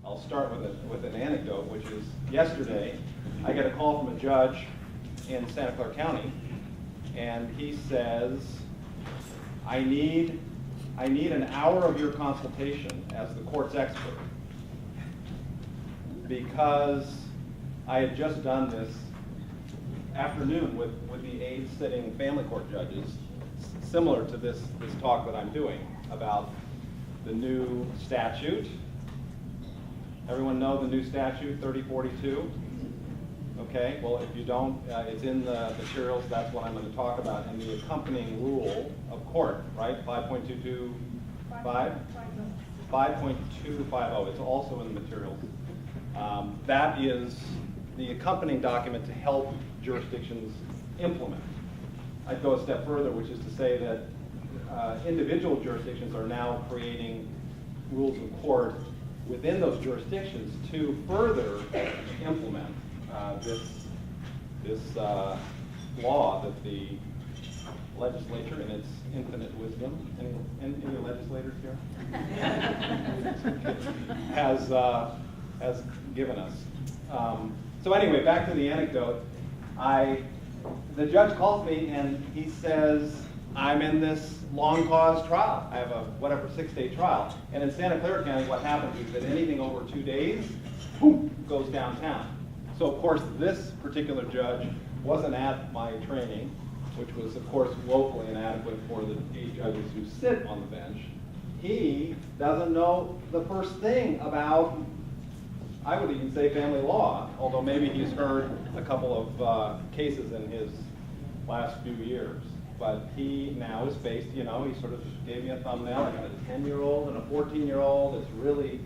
I'll start with an anecdote, which is yesterday I get a call from a judge in Santa Clara County, and he says, I need an hour of your consultation as the court's expert, because I had just done this afternoon with the 8 sitting family court judges, similar to this talk that I'm doing about the new statute. Everyone know the new statute, 3042? Okay, well, if you don't, it's in the materials. That's what I'm going to talk about, and the accompanying rule of court, right? 5.225? 5.250. It's also in the materials. That is the accompanying document to help jurisdictions implement. I'd go a step further, which is to say that individual jurisdictions are now creating rules of court within those jurisdictions to further implement this law that the legislature, in its infinite wisdom, any legislators here, has given us. So anyway, back to the anecdote. The judge calls me and he says, I'm in this long cause trial. I have a 6-day trial. And in Santa Clara County, what happens is that anything over 2 days, boom, goes downtown. So of course, this particular judge wasn't at my training, which was of course woefully inadequate for the 8 judges who sit on the bench. He doesn't know the first thing about, I would even say, family law, although maybe he's heard a couple of cases in his last few years. But he now is faced, he sort of gave me a thumbnail. I got a 10-year-old and a 14-year-old. It's really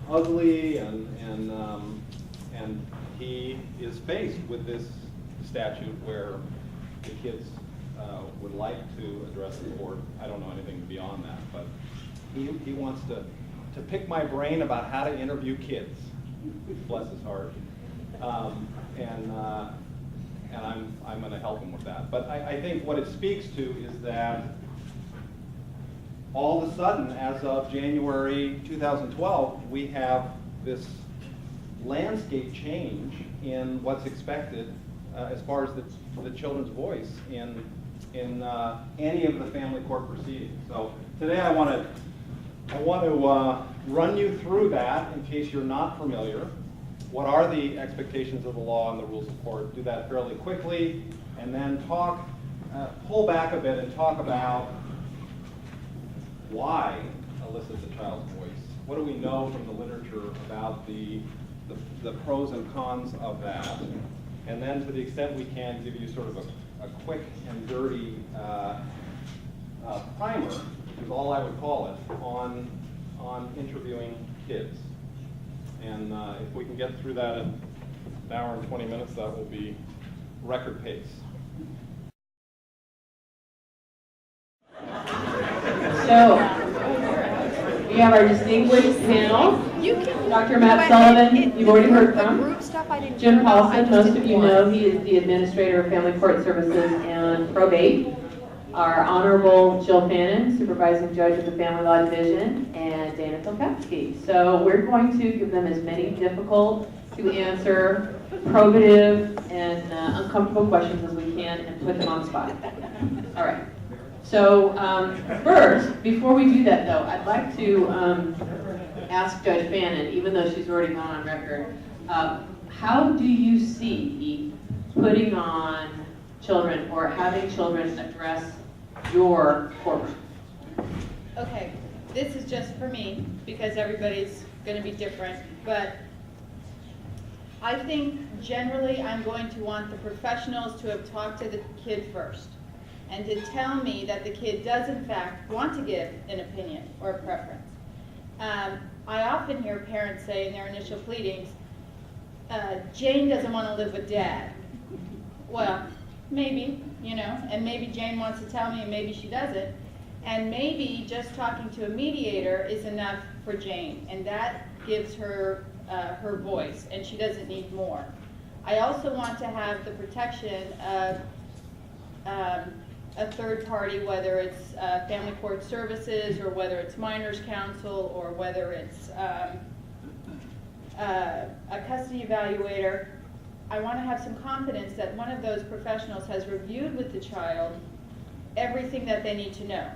ugly, and he is faced with this statute where the kids would like to address the court. I don't know anything beyond that, but he wants to pick my brain about how to interview kids. Bless his heart. And I'm going to help him with that. But I think what it speaks to is that all of a sudden, as of January 2012, we have this landscape change in what's expected as far as the children's voice in any of the family court proceedings. So today I want to run you through that in case you're not familiar. What are the expectations of the law and the rules of court? Do that fairly quickly, and then pull back a bit and talk about why elicit the child's voice. What do we know from the literature about the pros and cons of that? And then, to the extent we can, give you sort of a quick and dirty primer, which is all I would call it, on interviewing kids. And if we can get through that in an hour and 20 minutes, that will be record pace. So, we have our distinguished panel. Dr. Matt Sullivan, you've already heard from. Jim Paulson, most of you know, he is the Administrator of Family Court Services and Probate. Our Honorable Jill Fannin, Supervising Judge of the Family Law Division, and Dana Filkowski. So we're going to give them as many difficult to answer, probative, and uncomfortable questions as we can and put them on the spot. All right. So first, before we do that though, I'd like to ask Judge Fannin, even though she's already gone on record, how do you see putting on children or having children address your courtroom? Okay, this is just for me because everybody's going to be different, but I think generally I'm going to want the professionals to have talked to the kid first and to tell me that the kid does in fact want to give an opinion or a preference. I often hear parents say in their initial pleadings, Jane doesn't want to live with Dad. Well, maybe, and maybe Jane wants to tell me and maybe she doesn't. And maybe just talking to a mediator is enough for Jane, and that gives her her voice, and she doesn't need more. I also want to have the protection of a third party, whether it's Family Court Services or whether it's Minors Counsel or whether it's a custody evaluator, I want to have some confidence that one of those professionals has reviewed with the child everything that they need to know.